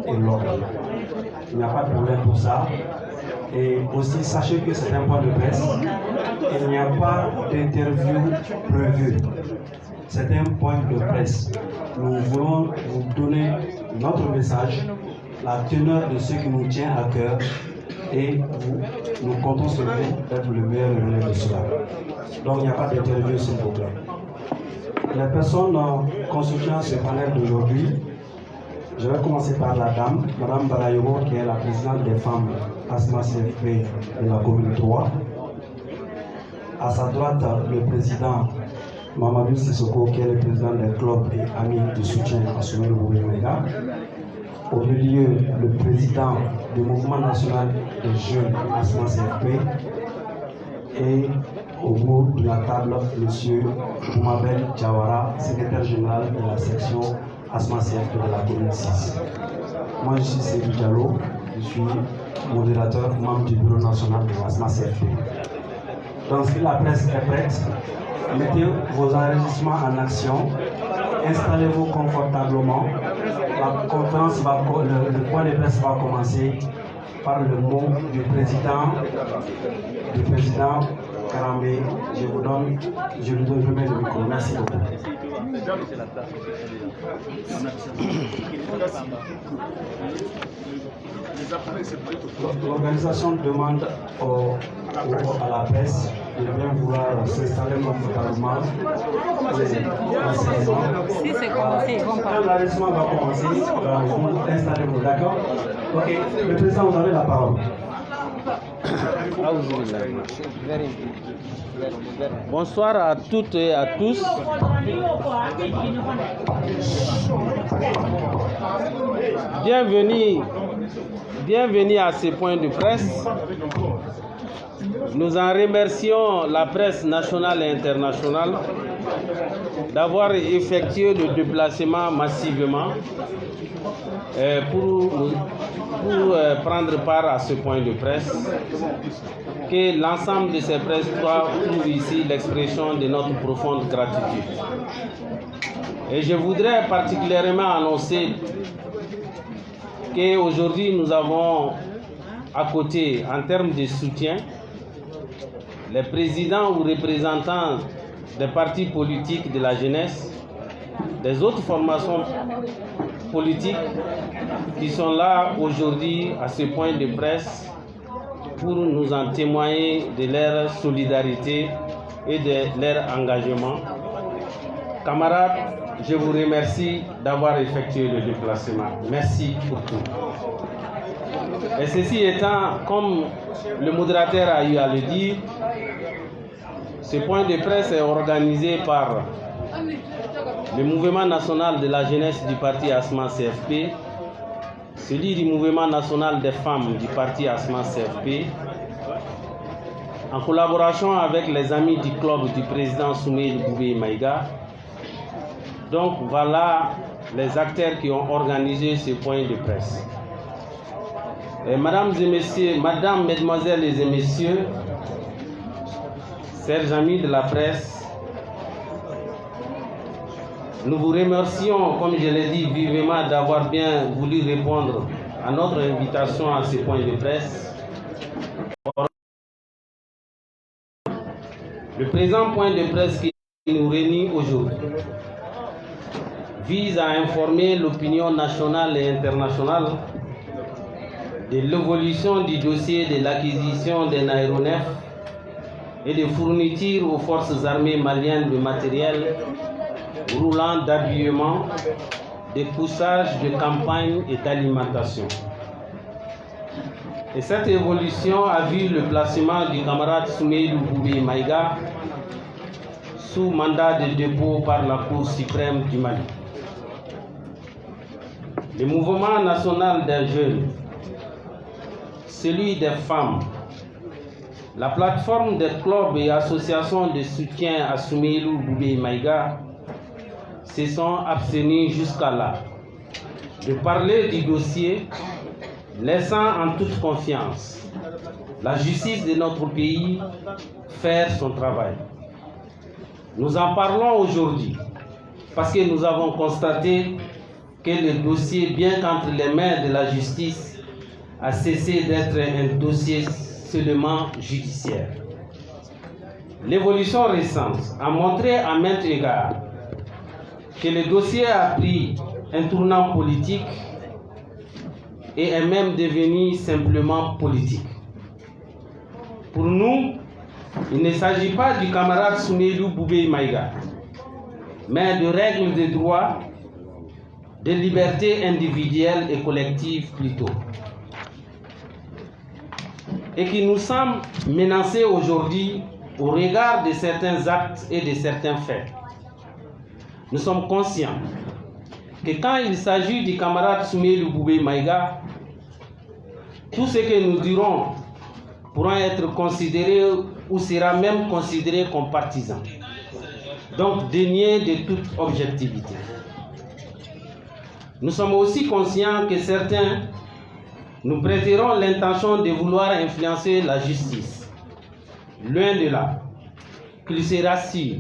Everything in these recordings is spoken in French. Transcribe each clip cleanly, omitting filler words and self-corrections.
et l'ordre. Il n'y a pas de problème pour ça. Et aussi, sachez que c'est un point de presse. Il n'y a pas d'interview prévue. C'est un point de presse. Nous voulons vous donner notre message, la teneur de ce qui nous tient à cœur, et nous comptons sur vous d'être le meilleur relais de cela. Donc il n'y a pas d'interview, s'il vous plaît. Les personnes constituant ce panel d'aujourd'hui, je vais commencer par la dame, Madame Balayogo, qui est la présidente des femmes Asma CFP de la commune 3. À sa droite, le président Mamadou Sissoko, qui est le président des clubs et amis de soutien à Soumaïlou Boubaye-Maïga. Au milieu, le président du mouvement national des jeunes Asma CFP. Et au bout de la table, M. Boumabel Diawara, secrétaire général de la section Asma CFP de la commune 6. Moi, je suis Sékou Diallo, je suis modérateur, membre du bureau national de Asma CFP. Donc, si la presse est prête, mettez vos enregistrements en action, installez-vous confortablement. La conférence le point de presse va commencer par le mot du président Karambe. Je lui remets le micro. Merci beaucoup. L'organisation demande à la presse de bien vouloir s'installer confortablement. Si c'est commencé, ils vont parler. L'enregistrement va commencer. Installez-vous, d'accord? Ok, le président, vous avez la parole. Bonsoir à toutes et à tous. Bienvenue à ce point de presse. Nous en remercions la presse nationale et internationale d'avoir effectué le déplacement massivement pour prendre part à ce point de presse, que l'ensemble de ces presses trouve ici l'expression de notre profonde gratitude. Et je voudrais particulièrement annoncer qu'aujourd'hui nous avons à côté, en termes de soutien, les présidents ou représentants des partis politiques de la jeunesse, des autres formations politiques qui sont là aujourd'hui à ce point de presse pour nous en témoigner de leur solidarité et de leur engagement. Camarades, je vous remercie d'avoir effectué le déplacement. Merci pour tout. Et ceci étant, comme le modérateur a eu à le dire, ce point de presse est organisé par le mouvement national de la jeunesse du parti Asma CFP, celui du mouvement national des femmes du parti Asma CFP, en collaboration avec les amis du club du président Soumaïlou Boubaye-Maïga. Donc voilà les acteurs qui ont organisé ce point de presse. Et mesdames, mesdemoiselles et messieurs, chers amis de la presse, nous vous remercions, comme je l'ai dit, vivement d'avoir bien voulu répondre à notre invitation à ce point de presse. Le présent point de presse qui nous réunit aujourd'hui vise à informer l'opinion nationale et internationale de l'évolution du dossier de l'acquisition d'un aéronef et de fourniture aux forces armées maliennes de matériel roulant d'habillement, de poussage, de campagne et d'alimentation. Et cette évolution a vu le placement du camarade Soumaïlou Boubaye-Maïga sous mandat de dépôt par la Cour suprême du Mali. Le mouvement national des jeunes, celui des femmes, la plateforme des clubs et associations de soutien à Soumaïlou Boubaye-Maïga se sont abstenus jusqu'à là de parler du dossier, laissant en toute confiance la justice de notre pays faire son travail. Nous en parlons aujourd'hui parce que nous avons constaté que le dossier, bien qu'entre les mains de la justice, a cessé d'être un dossier seulement judiciaire. L'évolution récente a montré à maintes égards que le dossier a pris un tournant politique et est même devenu simplement politique. Pour nous, il ne s'agit pas du camarade Soumeylou Boubèye Maïga, mais de règles de droit, de liberté individuelle et collective plutôt, et qui nous semble menacée aujourd'hui au regard de certains actes et de certains faits. Nous sommes conscients que quand il s'agit du camarade Soumeylou Boubèye Maïga, tout ce que nous dirons pourra être considéré ou sera même considéré comme partisan, donc dénié de toute objectivité. Nous sommes aussi conscients que certains nous prêteront l'intention de vouloir influencer la justice. Loin de là, qu'il sera sûr,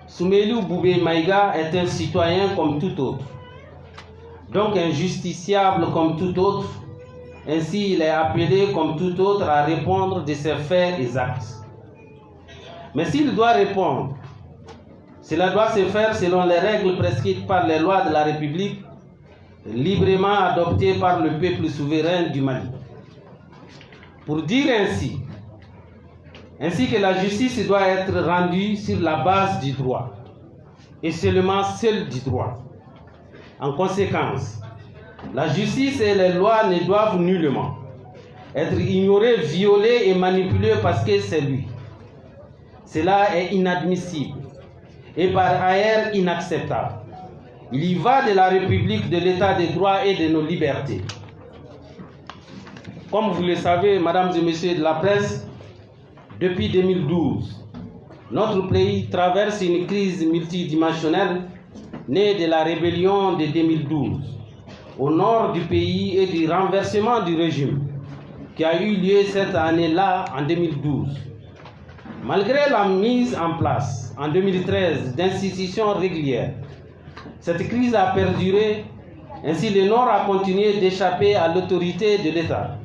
Soumeylou Boubèye Maïga est un citoyen comme tout autre, donc un justiciable comme tout autre. Ainsi, il est appelé comme tout autre à répondre de ses faits et actes. Mais s'il doit répondre, cela doit se faire selon les règles prescrites par les lois de la République, librement adoptées par le peuple souverain du Mali. Pour dire ainsi que la justice doit être rendue sur la base du droit, et seulement celle du droit. En conséquence, la justice et les lois ne doivent nullement être ignorées, violées et manipulées parce que c'est lui. Cela est inadmissible et par ailleurs inacceptable. Il y va de la République, de l'état de droit et de nos libertés. Comme vous le savez, mesdames et messieurs de la presse, depuis 2012, notre pays traverse une crise multidimensionnelle née de la rébellion de 2012 au nord du pays et du renversement du régime qui a eu lieu cette année-là en 2012. Malgré la mise en place en 2013 d'institutions régulières, cette crise a perduré, ainsi le Nord a continué d'échapper à l'autorité de l'État.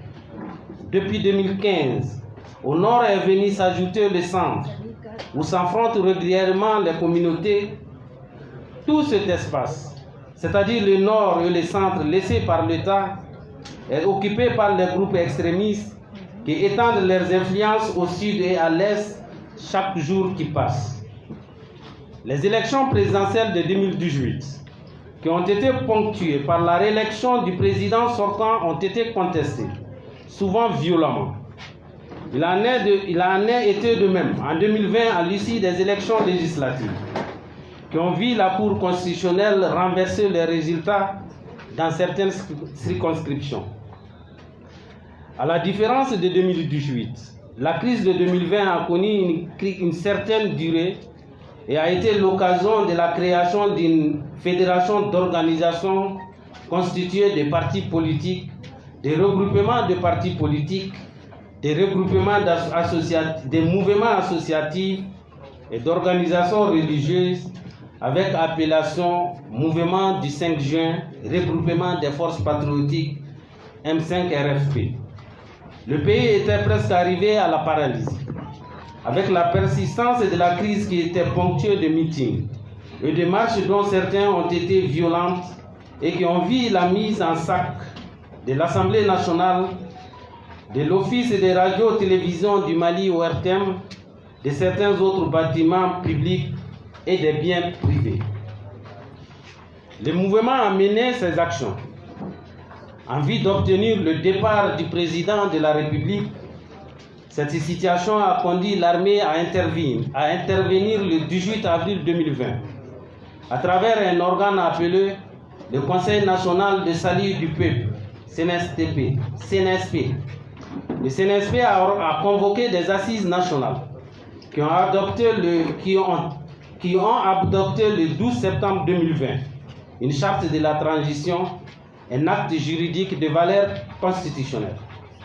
Depuis 2015, au Nord est venu s'ajouter le Centre, où s'affrontent régulièrement les communautés. Tout cet espace, c'est-à-dire le Nord et le Centre laissés par l'État, est occupé par les groupes extrémistes qui étendent leurs influences au sud et à l'est chaque jour qui passe. Les élections présidentielles de 2018, qui ont été ponctuées par la réélection du président sortant, ont été contestées, souvent violemment. Il en est été de même en 2020 à l'issue des élections législatives, qui ont vu la Cour constitutionnelle renverser les résultats dans certaines circonscriptions. À la différence de 2018, la crise de 2020 a connu une certaine durée et a été l'occasion de la création d'une fédération d'organisations constituée de partis politiques, des regroupements de partis politiques, des regroupements des mouvements associatifs et d'organisations religieuses avec appellation Mouvement du 5 juin, regroupement des forces patriotiques M5 RFP. Le pays était presque arrivé à la paralysie, avec la persistance de la crise qui était ponctuée de meetings et de marches dont certains ont été violentes et qui ont vu la mise en sac de l'Assemblée nationale, de l'Office des radios-télévisions du Mali ORTM, de certains autres bâtiments publics et des biens privés. Le mouvement a mené ses actions en vue d'obtenir le départ du président de la République. Cette situation a conduit l'armée à intervenir le 18 avril 2020 à travers un organe appelé le Conseil national de salut du peuple, CNSP. Le CNSP a convoqué des assises nationales qui ont adopté le 12 septembre 2020 une charte de la transition, un acte juridique de valeur constitutionnelle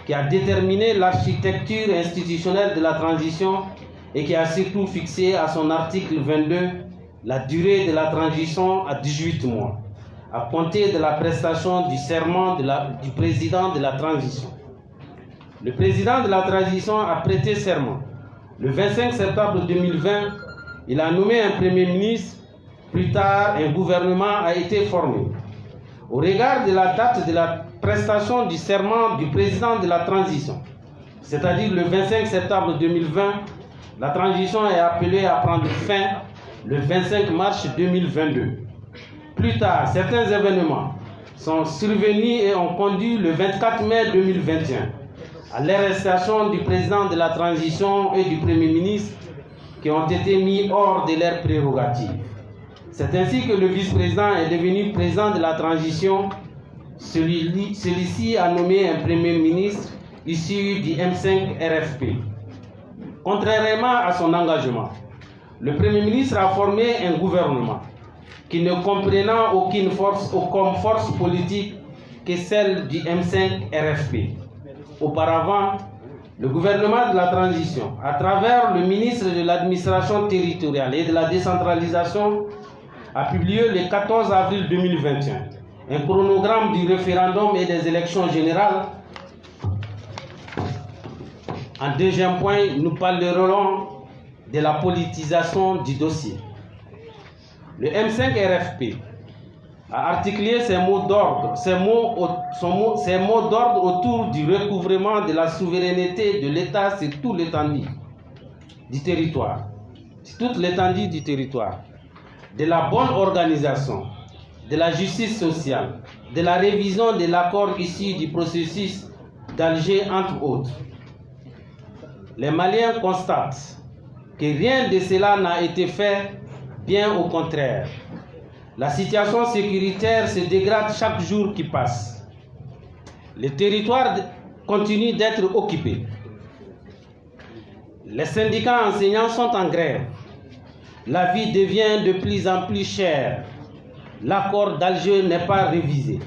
qui a déterminé l'architecture institutionnelle de la transition et qui a surtout fixé à son article 22 la durée de la transition à 18 mois, à compter de la prestation du serment du président de la transition. Le président de la transition a prêté serment. Le 25 septembre 2020, il a nommé un Premier ministre. Plus tard, un gouvernement a été formé. Au regard de la date de la prestation du serment du président de la transition, c'est-à-dire le 25 septembre 2020, la transition est appelée à prendre fin le 25 mars 2022. Plus tard, certains événements sont survenus et ont conduit le 24 mai 2021 à l'arrestation du président de la transition et du Premier ministre qui ont été mis hors de leurs prérogatives. C'est ainsi que le vice-président est devenu président de la transition. Celui-ci a nommé un Premier ministre issu du M5 RFP. Contrairement à son engagement, le Premier ministre a formé un gouvernement qui ne comprenant aucune force comme force politique que celle du M5 RFP. Auparavant, le gouvernement de la transition, à travers le ministre de l'administration territoriale et de la décentralisation, a publié le 14 avril 2021 un chronogramme du référendum et des élections générales. En deuxième point, nous parlerons de la politisation du dossier. Le M5 RFP a articulé ses mots d'ordre autour du recouvrement de la souveraineté de l'État sur toute l'étendue du territoire, de la bonne organisation, de la justice sociale, de la révision de l'accord issu du processus d'Alger, entre autres. Les Maliens constatent que rien de cela n'a été fait, bien au contraire. La situation sécuritaire se dégrade chaque jour qui passe. Le territoire continue d'être occupé. Les syndicats enseignants sont en grève. La vie devient de plus en plus chère. L'accord d'Alger n'est pas révisé.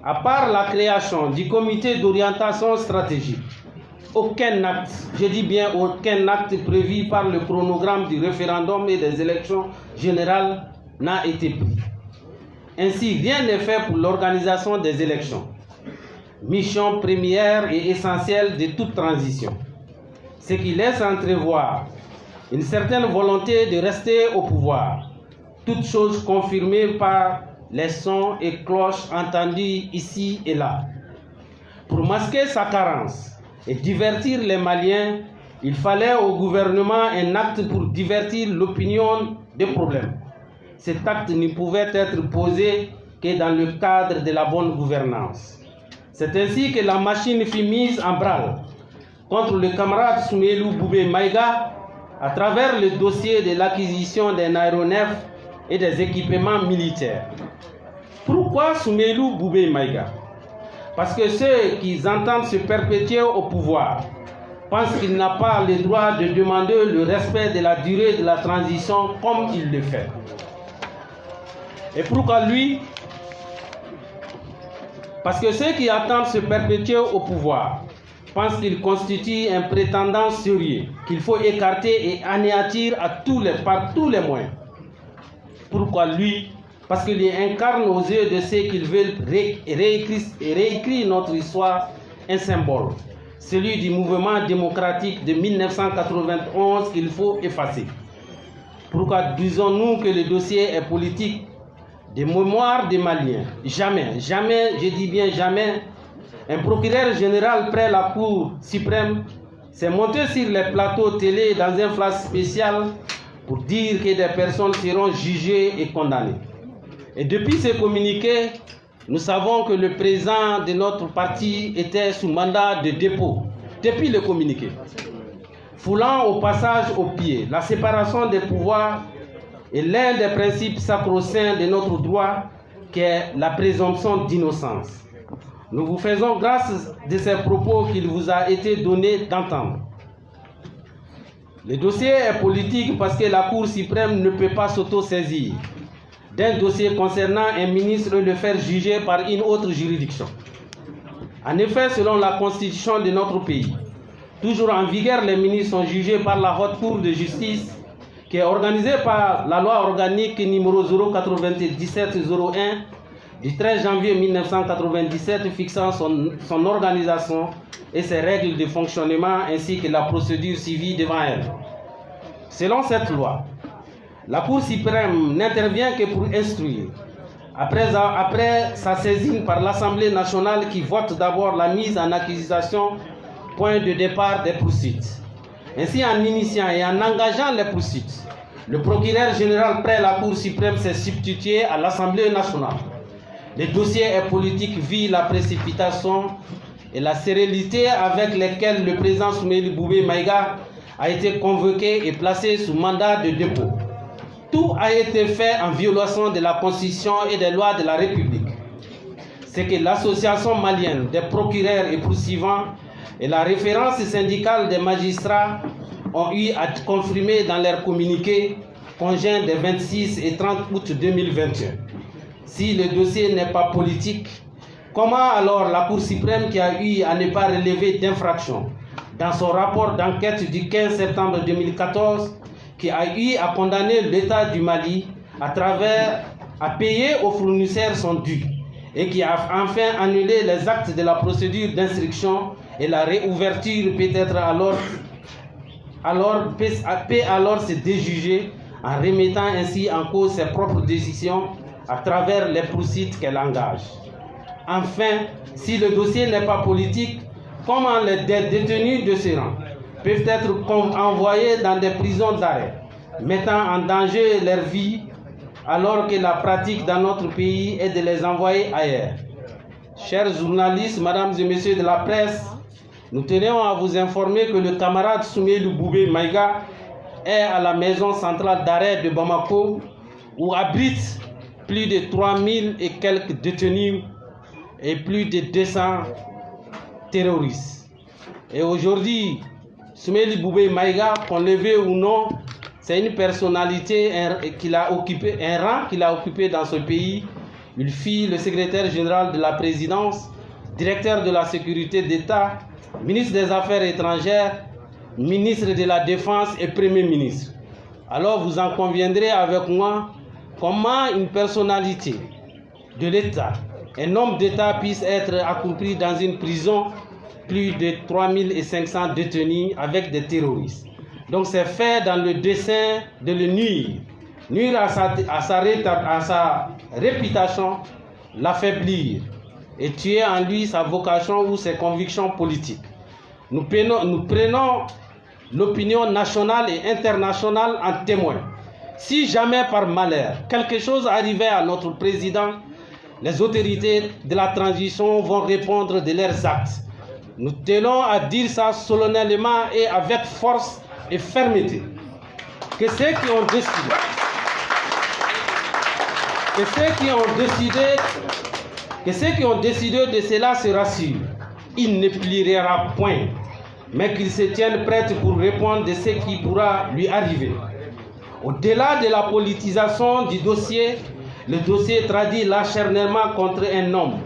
À part la création du comité d'orientation stratégique, aucun acte, je dis bien aucun acte prévu par le chronogramme du référendum et des élections générales n'a été pris. Ainsi, rien n'est fait pour l'organisation des élections, mission première et essentielle de toute transition, ce qui laisse entrevoir une certaine volonté de rester au pouvoir, toute chose confirmée par les sons et cloches entendus ici et là. Pour masquer sa carence et divertir les Maliens, il fallait au gouvernement un acte pour divertir l'opinion des problèmes. Cet acte ne pouvait être posé que dans le cadre de la bonne gouvernance. C'est ainsi que la machine fut mise en branle contre le camarade Soumeylou Boubé Maïga à travers le dossier de l'acquisition d'un aéronef et des équipements militaires. Pourquoi Soumeylou Boubé Maïga? Parce que ceux qui entendent se perpétuer au pouvoir pensent qu'il n'a pas le droit de demander le respect de la durée de la transition comme il le fait. Et pourquoi lui? Parce que ceux qui attendent se perpétuer au pouvoir pensent qu'il constitue un prétendant sérieux qu'il faut écarter et anéantir par tous les moyens. Pourquoi lui? Parce qu'il incarne aux yeux de ceux qui veulent réécrire notre histoire un symbole, celui du mouvement démocratique de 1991 qu'il faut effacer. Pourquoi disons-nous que le dossier est politique? De mémoire des Maliens, jamais, je dis bien jamais, un procureur général près la Cour suprême s'est monté sur les plateaux télé dans un flash spécial pour dire que des personnes seront jugées et condamnées. Et depuis ce communiqué, nous savons que le président de notre parti était sous mandat de dépôt, depuis le communiqué, foulant au passage au pied la séparation des pouvoirs et l'un des principes sacro-saints de notre droit, qui est la présomption d'innocence. Nous vous faisons grâce de ces propos qu'il vous a été donné d'entendre. Le dossier est politique parce que la Cour suprême ne peut pas s'auto-saisir d'un dossier concernant un ministre et le faire juger par une autre juridiction. En effet, selon la constitution de notre pays, toujours en vigueur, les ministres sont jugés par la Haute Cour de justice qui est organisée par la loi organique numéro 097-01 du 13 janvier 1997 fixant son organisation et ses règles de fonctionnement ainsi que la procédure suivie devant elle. Selon cette loi, la Cour suprême n'intervient que pour instruire. Après sa saisine par l'Assemblée nationale qui vote d'abord la mise en accusation, point de départ des poursuites. Ainsi, en initiant et en engageant les poursuites, le procureur général près la Cour suprême s'est substitué à l'Assemblée nationale. Le dossier est politique vu la précipitation et la sérénité avec lesquelles le président Soumeïli Boubèye Maïga a été convoqué et placé sous mandat de dépôt. Tout a été fait en violation de la Constitution et des lois de la République. C'est que l'Association malienne des procureurs et poursuivants et la référence syndicale des magistrats ont eu à confirmer dans leur communiqué conjoint des 26 et 30 août 2021. Si le dossier n'est pas politique, comment alors la Cour suprême qui a eu à ne pas relever d'infraction dans son rapport d'enquête du 15 septembre 2014 qui a eu à condamner l'État du Mali à payer aux fournisseurs son dû et qui a enfin annulé les actes de la procédure d'instruction et la réouverture peut-être peut alors se déjuger en remettant ainsi en cause ses propres décisions à travers les poursuites qu'elle engage. Enfin, si le dossier n'est pas politique, comment les détenus de ce rang peuvent être envoyés dans des prisons d'arrêt, mettant en danger leur vie, alors que la pratique dans notre pays est de les envoyer ailleurs. Chers journalistes, mesdames et messieurs de la presse, nous tenons à vous informer que le camarade Soumeïli Boubèye Maïga est à la maison centrale d'arrêt de Bamako, où abrite plus de 3000 et quelques détenus et plus de 200 terroristes. Et aujourd'hui, Soumeïli Boubèye Maïga, qu'on le veuille ou non, c'est une personnalité qu'il a occupé, un rang qu'il a occupé dans ce pays. Il fut le secrétaire général de la présidence, directeur de la sécurité d'État, ministre des Affaires étrangères, ministre de la Défense et Premier ministre. Alors vous en conviendrez avec moi comment une personnalité de l'État, un homme d'État puisse être accroupi dans une prison, plus de 3500 détenus avec des terroristes. Donc c'est fait dans le dessein de le nuire à sa réputation, l'affaiblir et tuer en lui sa vocation ou ses convictions politiques. Nous prenons l'opinion nationale et internationale en témoin. Si jamais par malheur quelque chose arrivait à notre président, les autorités de la transition vont répondre de leurs actes. Nous tenons à dire ça solennellement et avec force et fermeté. Que ceux qui ont décidé de cela se rassurent. Il ne pliera point, mais qu'ils se tiennent prêts pour répondre de ce qui pourra lui arriver. Au-delà de la politisation du dossier, le dossier traduit l'acharnement contre un homme.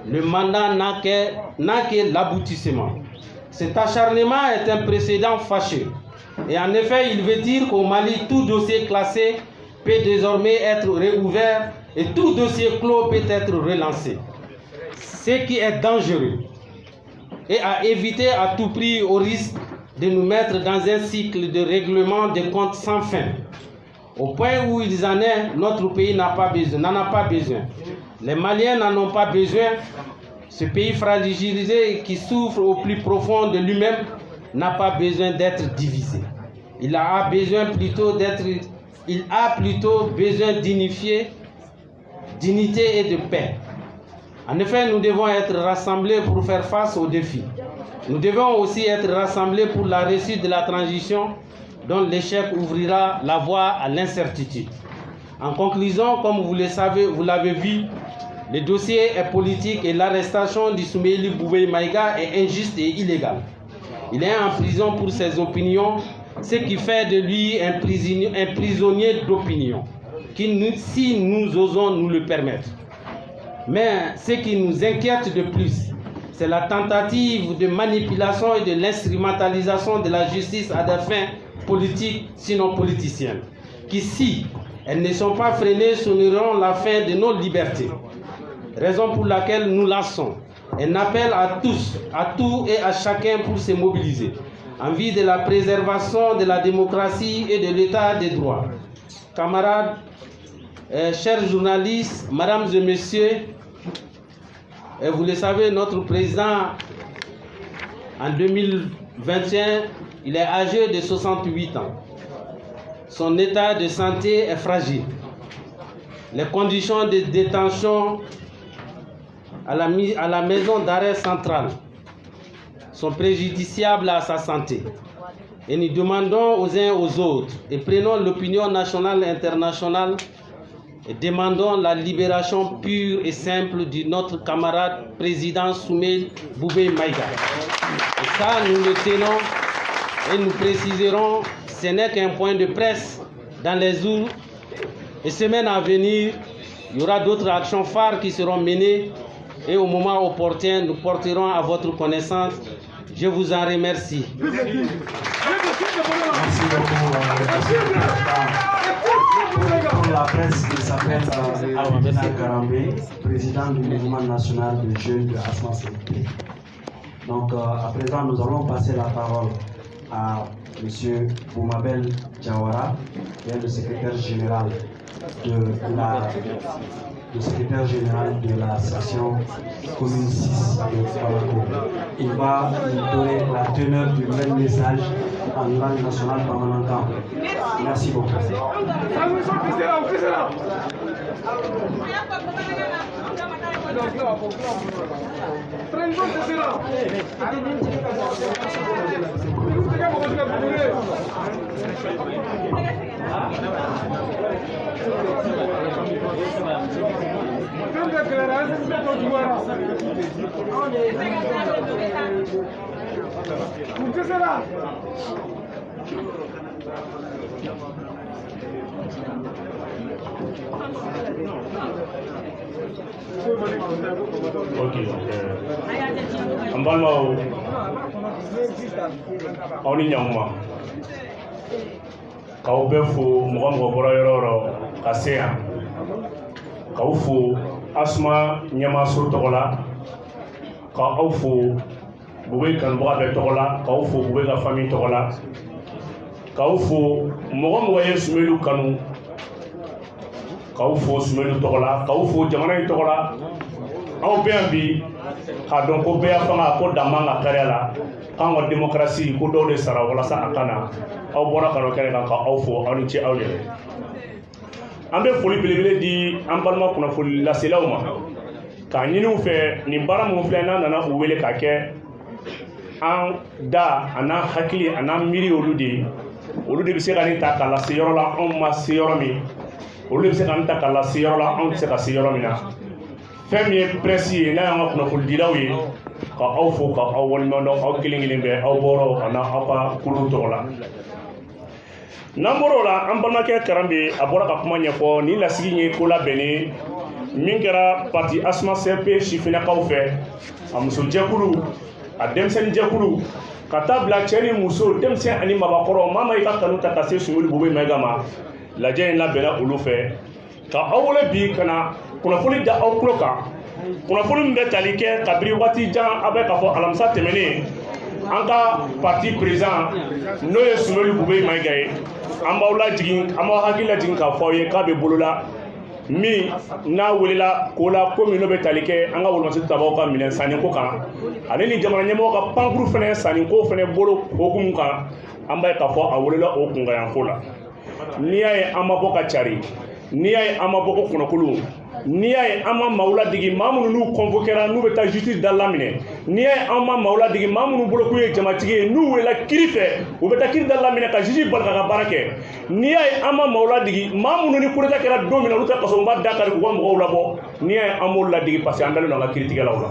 Le mandat n'a que l'aboutissement. Cet acharnement est un précédent fâcheux. Et en effet, il veut dire qu'au Mali, tout dossier classé peut désormais être réouvert et tout dossier clos peut être relancé. Ce qui est dangereux et à éviter à tout prix au risque de nous mettre dans un cycle de règlement des comptes sans fin. Au point où ils en est, notre pays n'en a pas besoin. Les Maliens n'en ont pas besoin. Ce pays fragilisé qui souffre au plus profond de lui-même n'a pas besoin d'être divisé. Il a plutôt besoin d'unifier, d'unité et de paix. En effet, nous devons être rassemblés pour faire face aux défis. Nous devons aussi être rassemblés pour la réussite de la transition dont l'échec ouvrira la voie à l'incertitude. En conclusion, comme vous le savez, vous l'avez vu, le dossier est politique et l'arrestation du Soumeïli Boubèye Maïga est injuste et illégale. Il est en prison pour ses opinions, ce qui fait de lui un prisonnier d'opinion, si nous osons nous le permettre. Mais ce qui nous inquiète de plus, c'est la tentative de manipulation et de l'instrumentalisation de la justice à des fins politiques, sinon politiciennes, qui, si elles ne sont pas freinées, sonneront la fin de nos libertés. raison pour laquelle nous lançons un appel à tous, à tout et à chacun pour se mobiliser en vue de la préservation de la démocratie et de l'état des droits. Camarades, chers journalistes, mesdames et messieurs, vous le savez, notre président, en 2021, il est âgé de 68 ans. Son état de santé est fragile. Les conditions de détention à la maison d'arrêt centrale sont préjudiciables à sa santé. Et nous demandons aux uns aux autres, et prenons l'opinion nationale et internationale, et demandons la libération pure et simple de notre camarade président Soumaïla Boubèye Maïga. Et ça, nous le tenons et nous préciserons, ce n'est qu'un point de presse. Dans les jours et semaines à venir, il y aura d'autres actions phares qui seront menées et au moment opportun, nous porterons à votre connaissance. Je vous en remercie. Merci beaucoup. Pour la presse, il s'appelle Abidina Garambé, président du mouvement national de jeunes de Asma CP. Donc, à présent, nous allons passer la parole à M. Boumabel Diawara, qui est le secrétaire général de la section commune 6 de Bamako. Il va nous donner la teneur du même message en langue nationale permanente. Merci beaucoup. Ok, an balimaw aw ni ɲankuma k'aw bɛɛ fo mɔgɔ mɔgɔ bɔra yɔrɔ yɔrɔ ka se yan k'aw fo Asma ɲɛmaaso tɔgɔ la k'aw fo Boubèye kanubaga bɛɛ tɔgɔ la k'aw fo Boubèye ka famille tɔgɔ la k'aw fo mɔgɔ mɔgɔ ye Soumaïla kanu k'aw fo Soumaïla tɔgɔ la k'aw fo jamana in tɔgɔ la aw bɛ yan bi k'a dɔn ko bɛɛ y'a fanga ko dan man ka kariya la k'an ka démocratie ko dɔw de sara walasa a ka na aw bɔra ka n'o kɛnɛ kan k'aw fo aw ni ce aw yɛrɛ an bɛ foli belebele di an balima kunnafoni laselaw ma k'a ɲini u fɛ nin baara minnu filɛ n'an nana u wele k'a kɛ an da a n'an hakili a n'an miiri olu de bɛ se ka nin ta k'a lase yɔrɔ la anw ma se yɔrɔ min olu de bɛ se ka nin ta k'a lase yɔrɔ la anw tɛ se ka se yɔrɔ min na fɛn min ye presse ye n'a y'an ka kunnafonidilaw ye ka aw fo ka aw waleɲumandɔn aw kelen kelen bɛɛ aw bɔra a n'aw ka kulu tɔgɔ la n'an bɔra o la an balimakɛ Karambe a bɔra ka kuma ɲɛfɔ nin lasigi ye ko labɛnnen min kɛra parti Asma CP sifinnakaw fɛ a musojɛkulu a denmisɛnninjɛkulu ka taa bila cɛ ni muso denmisɛn ani mabakɔrɔ maa ma i ka kanu ta ka se Soumaïla Boubèye Maïga ma lajɛ in labɛnna olu fɛ ka aw wele bi ka na kunnafoni da aw tulo kan kunnafoni min bɛ tali kɛ kabiri waati jan a bɛ k'a fɔ alamisa tɛmɛnen an ka parti président n'o ye Soumaïla Boubèye Maïga ye an b'aw lajigin an b'aw hakili lajigin k'a fɔ aw ye k'a bɛ bolola min n'a welela ko la ko min n'o bɛ tali kɛ an ka wolomasigi tabaw ka minɛn sanni ko kan ale ni jamana ɲɛmɔgɔ ka pankuru fɛnɛ sanni ko fɛnɛ bolo hokumu kan an b'a ye k'a fɔ a welela o kunkanyanko la n'i y'a ye an ma bɔ ka cari n'i y'a ye an ma bɔ ko kunnakulu n'i y'a ye an ma maaw ladigi maa minnu n'u convoquera n'u bɛ taa justice da laminɛ n'i y'a ye an ma maaw ladigi maa minnu bolo k'u ye jamatigi ye n'u welela kiri fɛ u bɛ taa kiri da laminɛ ka juge bali k'a ka baara kɛ n'i y'a ye an ma maaw ladigi maa minnu ni coup d'état kɛra don min na olu tɛ kasobonba da kari k'u ka mɔgɔw labɔ n'i y'a ye an b'olu ladigi parce que an dalen don an ka kiiritigɛlaw la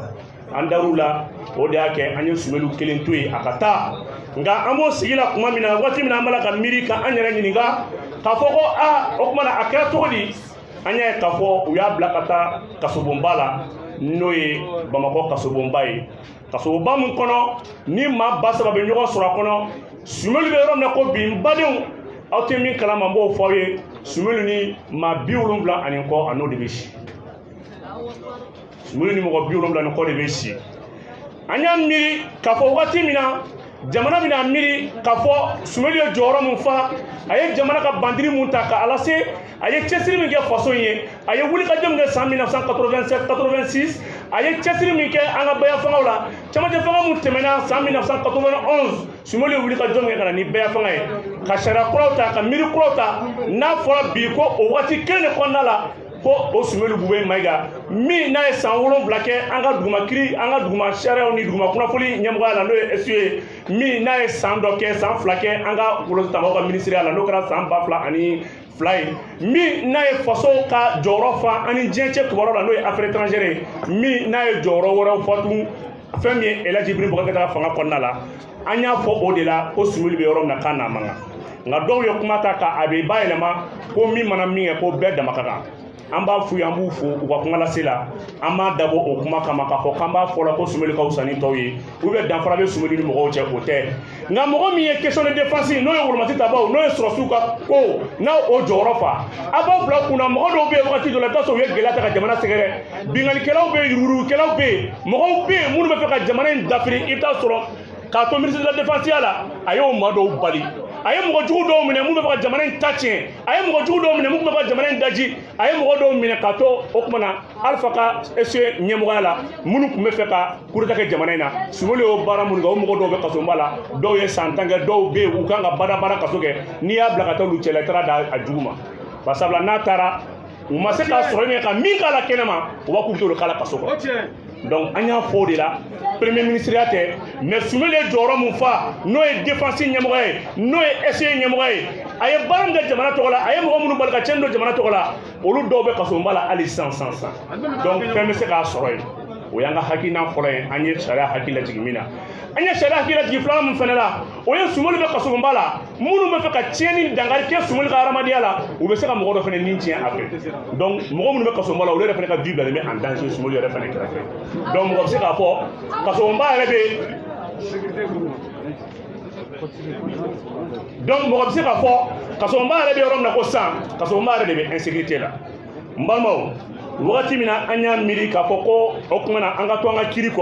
an dar'u la o de y'a kɛ an ye Soumaïla kelen to yen a ka taa nka an b'o sigi la tuma min na waati min na an b'a la ka miiri ka an yɛrɛ ɲininka k'a fɔ ko o tuma na a kɛra cogo di an y'a ye k'a fɔ u y'a bila ka taa kasobonba la n'o ye Bamakɔ kasobonba ye kasobonba min kɔnɔ ni maa ba saba bɛ ɲɔgɔn sɔrɔ a kɔnɔ Soumaïla bɛ yɔrɔ min na ko bi n badenw aw tɛ min kalama n b'o fɔ aw ye Soumaïla ni maa 70 ani kɔ a n'o de bɛ si sumuli ni mɔgɔ 70 ni kɔ de bɛ si an y'a miiri k'a fɔ wagati min na jamana bɛna miiri k'a fɔ sumuli ye jɔyɔrɔ min fa a ye jamana ka bandiri mun ta k'a lase a ye cɛsiri min kɛ faso in ye a ye wulikajɔ min kɛ san 1987-86 a ye cɛsiri min kɛ an ka bɛɛ fangaw la cɛmancɛ fanga mun tɛmɛna san 1991 sumuli ye wulikajɔ min kɛ ka na ni bɛɛ fanga ye ka sariya kuraw ta ka miiri kuraw ta n'a fɔra bi ko o waati kelen de kɔnɔna la ko o Sumeli Bube Mayiga min n'a ye san 7 kɛ an ka duguma kiri an ka duguma sariyaw ni duguma kunnafoni ɲɛmɔgɔya la n'o ye SU ye min n'a ye san dɔ kɛ san 2 kɛ an ka wolositamaw ka ministériya la n'o kɛra san 2002 ye min n'a ye faso ka jɔyɔrɔ fa ani diɲɛ cɛ kibaruyaw la n'o ye affaires étrangères ye min n'a ye jɔyɔrɔ wɛrɛw fa tun fɛn min ye Elhaji Ibrim Boubacar Keïta ka fanga kɔnɔna la an y'a fɔ o de la ko Sumeli bɛ yɔrɔ min na k'a n'a man kan nka dɔw ye kuma ta k'a bɛ bayɛlɛma ko min mana min kɛ ko bɛɛ dama ka kan an b'a f'u ye an b'u fo u ka kuma lase la an m'a dabɔ o kuma kama k'a fɔ k'an b'a fɔ la ko Sumeli ka fisa ni tɔw ye ou bien danfara bɛ Sumeli ni mɔgɔw cɛ o tɛ nka mɔgɔ min ye question de défense n'o ye Wolomati Tabaw n'o ye Sɔrɔsiw ka ko n'a o jɔyɔrɔ fa a b'aw bila kunna mɔgɔ dɔw bɛ yen wagati dɔ la i bɛ taa sɔrɔ u ye gɛlɛya ta ka jamana sɛgɛrɛ bingannikɛlaw bɛ yen yuruguyurugukɛlaw bɛ yen mɔgɔw bɛ yen minnu bɛ fɛ ka jamana in dafiri i bɛ taa sɔrɔ k'a to ministre de la défense la a y'o maa dɔw bali a ye mɔgɔ jugu dɔw minɛ mun bɛ fɛ ka jamana in ta tiɲɛ a ye mɔgɔ jugu dɔw minɛ mun bɛ fɛ ka jamana in daji a ye mɔgɔ dɔw minɛ k'a to o tuma na Alpha ka SE ɲɛmɔgɔya la minnu tun bɛ fɛ ka coup d'État kɛ jamana in na Sumeli y'o baara minnu kɛ o mɔgɔ dɔw bɛ kasoba la dɔw ye san 10 kɛ dɔw bɛ yen u kan ka baara kaso kɛ n'i y'a bila ka taa olu cɛla i taara da a jugu ma barisabula n'a taara u ma se k'a sɔrɔ min ka min k'a la kɛnɛma u b'a k'u bɛ t'o k'a la kaso kɔnɔ donc an y'a fɔ o de la premier ministériya tɛ mais Sumeli ye jɔyɔrɔ mun fa n'o ye défense ɲɛmɔgɔ ye n'o ye SE ɲɛmɔgɔ ye a ye baara min kɛ jamana tɔgɔ la a ye mɔgɔ minnu bali ka tiɲɛni don jamana tɔgɔ la olu dɔw bɛ kasoba la hali sisan donc fɛn bɛ se k'a sɔrɔ yen o y'an ka hakilina fɔlɔ ye an ye sariya hakili lajigin min na an ye sariya hakili lajigin filanan min fana la o ye Sumeli bɛ kasoba la minnu bɛ fɛ ka tiɲɛni dankari kɛ Sumeli ka hadamadenya la u bɛ se ka mɔgɔ dɔ fana ni tiɲɛ a fɛ donc mɔgɔ minnu bɛ kasoba la olu yɛrɛ fana ka vie bilalen bɛ en danger Sumeli yɛrɛ fana kɛrɛfɛ donc mɔgɔ bɛ se k'a fɔ kasoba yɛrɛ bɛ donc mɔgɔ bɛ se k'a fɔ kasoba yɛrɛ bɛ yɔrɔ min na ko sisan kasoba yɛrɛ de bɛ insécurité la n balimaw wagati min na an y'a miiri k'a fɔ ko o tuma na an ka to an ka kiri kɔ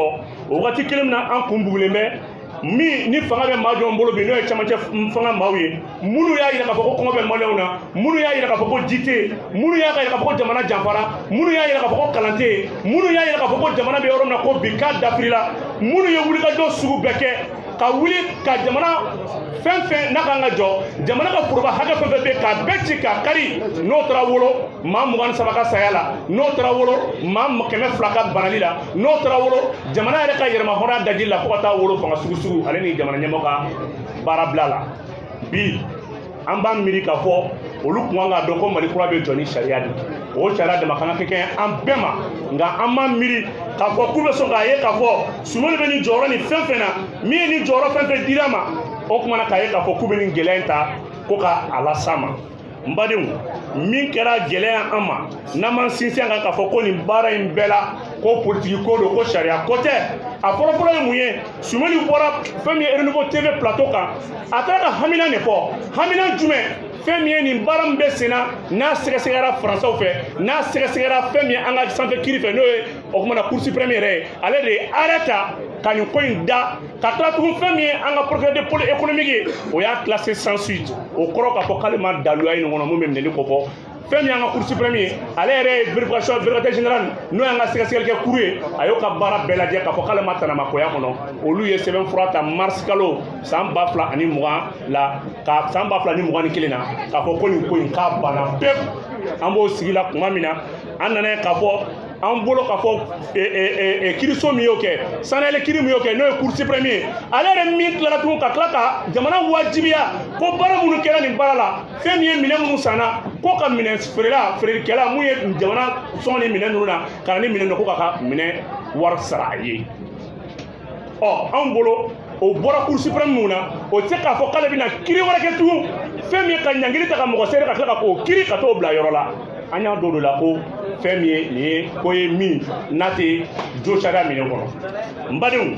o wagati kelen min na an kun bugulen bɛ min ni fanga bɛ maa jɔn bolo bi n'o ye cɛmancɛ fanga maaw ye minnu y'a jira k'a fɔ ko kɔngɔ bɛ maliyɛnw na minnu y'a jira k'a fɔ ko ji tɛ yen minnu y'a jira k'a fɔ ko jamana janfara minnu y'a jira k'a fɔ ko kalan tɛ yen minnu y'a jira k'a fɔ ko jamana bɛ yɔrɔ min na ko bi k'a dafirila minnu ye wulikajɔ sugu bɛɛ kɛ ka wuli ka jamana fɛn fɛn n'a kan ka jɔ jamana ka foroba hakɛ fɛn fɛn bɛ yen k'a bɛɛ ci k'a kari n'o taara wolo maa 23 ka saya la n'o taara wolo maa 200 ka banali la n'o taara wolo jamana yɛrɛ ka yɛrɛma hɔrɔnya daji la fo ka taa wolo fanga sugu ale ni jamana ɲɛmɔgɔ ka baara bila la bi an b'an miiri k'a fɔ olu kun kan k'a dɔn ko Mali kura bɛ jɔ ni sariya de o sariya dama kan ka kɛ an bɛɛ ma nka an b'an miiri k'a fɔ k'u bɛ sɔn k'a ye k'a fɔ Sumeli bɛ nin jɔyɔrɔ ni fɛn fɛn na min ye nin jɔyɔrɔ fɛn fɛn dira ma o tuma na k'a ye k'a fɔ k'u bɛ nin gɛlɛya in ta ko k'a las'a ma n badenw min kɛra gɛlɛya an ma n'an m'an sinsin kan k'a fɔ ko nin baara in bɛɛ la ko politiki ko don ko sariya ko tɛ a fɔlɔfɔlɔ ye mun ye Sumeli bɔra fɛn min ye Renouveau TV plateau kan a taara ka hamina de fɔ hamina jumɛn fɛn min ye nin baara min bɛ sen na n'a sɛgɛsɛgɛra faransaw fɛ n'a sɛgɛsɛgɛra fɛn min ye an ka sanfɛ kiri fɛ n'o ye o kumana Cour suprême yɛrɛ ye ale de ye arrêt ta ka nin ko in da ka tila tugun fɛn min ye an ka procureur de pôle économique ye o y'a classé sans suite o kɔrɔ k'a fɔ k'ale ma daluya nin kɔnɔ mun bɛ minɛli ko fɔ fɛn min y'an ka Cour suprême ye ale yɛrɛ ye vérificateur général n'o y'an ka sɛgɛsɛgɛlikɛ kuru ye a y'o ka baara bɛɛ lajɛ k'a fɔ k'ale ma tanamakoya kɔnɔ olu ye sɛbɛnfura ta mars kalo san 2020 la ka san 2021 na k'a fɔ ko nin ko in k'a banna pewu an b'o sigi la tuma min na an nana ye k'a fɔ an bolo k'a fɔ kiriso min y'o kɛ sanayɛlɛ kiri min y'o kɛ n'o ye Cour suprême ye ale yɛrɛ min tilara tugun ka tila ka jamana wajibiya ko baara minnu kɛra nin baara la fɛn min ye minɛn minnu sanna ko ka minɛn feerelikɛla mun ye jamana sɔn ni minɛn ninnu na ka na ni minɛn dɔ ko k'a ka minɛn wari sara a ye anw bolo o bɔra Cour suprême mun na o tɛ se k'a fɔ k'ale bɛna kiri wɛrɛ kɛ tugun fɛn min ye ka ɲangili ta ka mɔgɔ seere ka tila ka k'o kiri ka t'o bila yɔrɔ la an y'a dɔn o de la ko fɛn min ye nin ye ko ye min n'a tɛ jo sariya minɛ kɔnɔ n badenw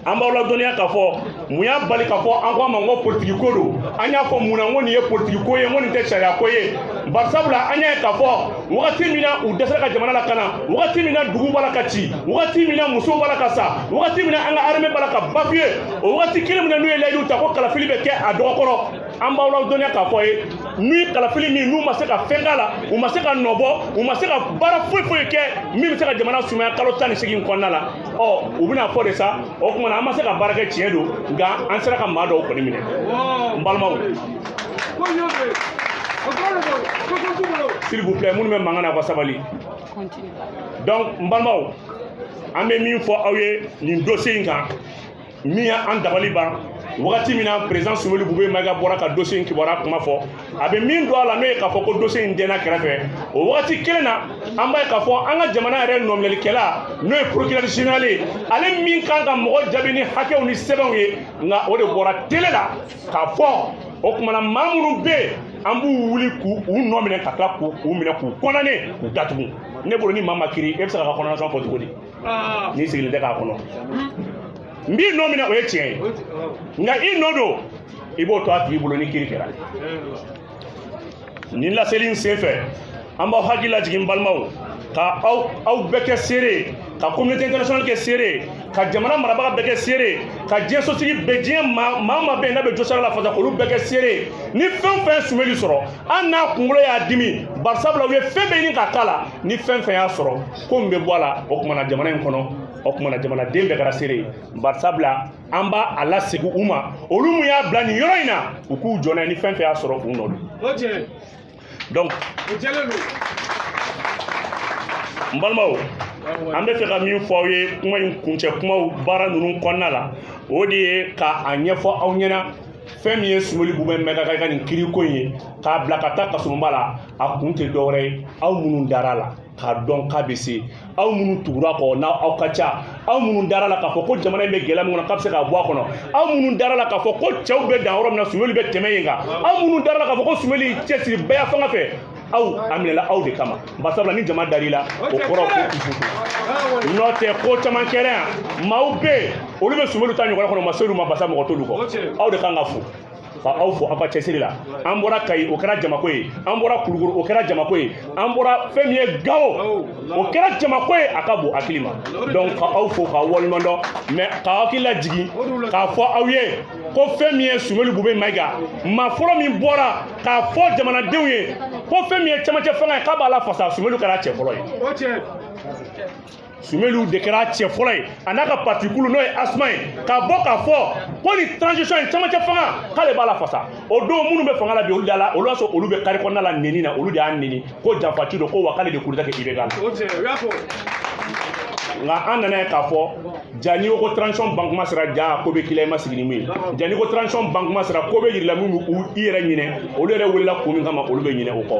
an b'aw ladɔnniya k'a fɔ mun y'a bali k'a fɔ an ko a ma n ko politiki ko don an y'a fɔ mun na n ko nin ye politiki ko ye n ko nin tɛ sariya ko ye bari sabula an y'a ye k'a fɔ wagati min na u dɛsɛra ka jamana lakana wagati min na dugu b'a la ka ci wagati min na musow b'a la ka sa wagati min na an ka armée b'a la ka bafouer o wagati kelen min na n'u ye layidu ta ko kalafili bɛ kɛ a dɔgɔkɔrɔ an b'aw ladɔnniya k'a fɔ ye ni kalafili min n'u ma se ka fɛn k'a la u ma se ka nɔbɔ u ma se ka baara foyi foyi kɛ min bɛ se ka jamana sumaya kalo 18 kɔnɔna la u bɛna fɔ de sa o tuma na an ma se ka baara kɛ tiɲɛ don nka an sera ka maa dɔw kɔni minɛ n balimaw s'il vous plaît minnu bɛ mankan na aw ka sabali donc n balimaw an bɛ min fɔ aw ye nin dossier in kan min y'an dabali ban wagati min na président Soumeili Boubou Maïga bɔra ka dossier in kibaruya kuma fɔ a bɛ min don a la n'o ye k'a fɔ ko dossier in dɛnna kɛrɛfɛ o wagati kelen na an b'a ye k'a fɔ an ka jamana yɛrɛ nɔminɛlikɛla n'o ye procureur général ye ale min kan ka mɔgɔ jaabi ni hakɛw ni sɛbɛnw ye nka o de bɔra télé la k'a fɔ o kumana maa minnu bɛ yen an b'u wuli k'u nɔ minɛ ka tila k'u minɛ k'u condamné k'u datugu ne bolo ni maa ma kiiri e bɛ se k'a ka condamnation fɔ cogo di n'i sigilen tɛ k'a kɔnɔ n b'i nɔ minɛ o ye tiɲɛ ye nka i nɔ don i b'o to a tigi bolo ni kiiri kɛra nin laseli in senfɛ an b'aw hakili lajigin n balimaw ka aw bɛɛ kɛ seere ka communauté internationale kɛ seere ka jamana marabaga bɛɛ kɛ seere ka diɲɛ sotigi bɛɛ diɲɛ maa ma bɛ yen n'a bɛ josara la fasa olu bɛɛ kɛ seere ni fɛn fɛn Soumeili sɔrɔ an n'a kunkolo y'a dimi bari sabula u ye fɛn bɛɛ ɲini ka k'a la ni fɛn fɛn y'a sɔrɔ ko min bɛ bɔ a la o kumana jamana in kɔnɔ o kumana jamanaden bɛɛ kɛra seere ye bari sabula an b'a a lasegin u ma olu mun y'a bila nin yɔrɔ in na u k'u jɔ n'a ye ni fɛn fɛn y'a sɔrɔ u nɔ don donc n balimaw an bɛ fɛ ka min fɔ aw ye kuma in kuncɛ kumaw baara ninnu kɔnɔna la o de ye k'a ɲɛfɔ aw ɲɛna fɛn min ye Soumeili Boubou Maïga ka nin kiiriko in ye k'a bila ka taa kasoba la a kun tɛ dɔwɛrɛ ye aw minnu dara la k'a dɔn k'a bɛ se aw minnu tugura kɔ n'aw ka ca aw minnu dara la k'a fɔ ko jamana in bɛ gɛlɛya min kɔnɔ k'a bɛ se k'a bɔ a kɔnɔ aw minnu dara la k'a fɔ ko cɛw bɛ dan yɔrɔ min na Soumeili bɛ tɛmɛ yen kan aw minnu dara la k'a fɔ ko Soumeili cɛsiri bɛɛ y'a fanga fɛ aw a minɛla aw de kama bari sabula ni jama dar'i la o kɔrɔ ko kufutu n'o tɛ ko caman kɛra yan maaw bɛ yen olu bɛ Soumeili ta ɲɔgɔn kɔnɔ ma se olu ma basa mɔgɔ t'olu kɔ aw de kan ka fo ka aw fo aw ka cɛsiri la an bɔra Kayi o kɛra jamako ye an bɔra Kulukoro o kɛra jamako ye an bɔra fɛn min ye Gao o kɛra jamako ye a ka bon hakili ma donc ka aw fo k'aw waleɲuman dɔn mais k'aw hakili lajigin k'a fɔ aw ye ko fɛn min ye Soumeili Boubou Maïga maa fɔlɔ min bɔra k'a fɔ jamanadenw ye ko fɛn min ye cɛmancɛ fanga ye k'a b'a la fasa Soumeili kɛra cɛ fɔlɔ ye Soumeili de kɛra cɛ fɔlɔ ye a n'a ka parti kulu n'o ye Asma ye k'a bɔ k'a fɔ ko nin transition in cɛmancɛ fanga k'ale b'a la fasa o don minnu bɛ fanga la bi olu de y'a la olu y'a sɔrɔ olu bɛ kari kɔnɔna la neni na olu de y'a neni ko janfaci don ko wa k'ale de coup d'État kɛ IBK la nka an nana ye k'a fɔ ja n'i ko transition ban kuma sera ja ko bɛ kila i ma sigi ni mun ye ja n'i ko transition ban kuma sera ko bɛ yirila min b'u i yɛrɛ ɲinɛ olu yɛrɛ welela kun min kama olu bɛ ɲinɛ o kɔ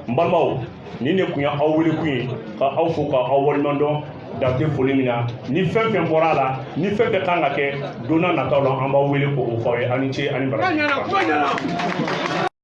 n balimaw nin de kun ye aw wele kun ye ka aw fo ka aw waleɲuman dɔn dante foli min na ni fɛn fɛn bɔra a la ni fɛn fɛn kan ka kɛ don n'a nataw la an b'aw wele k'o fɔ aw ye ani ce ani baraji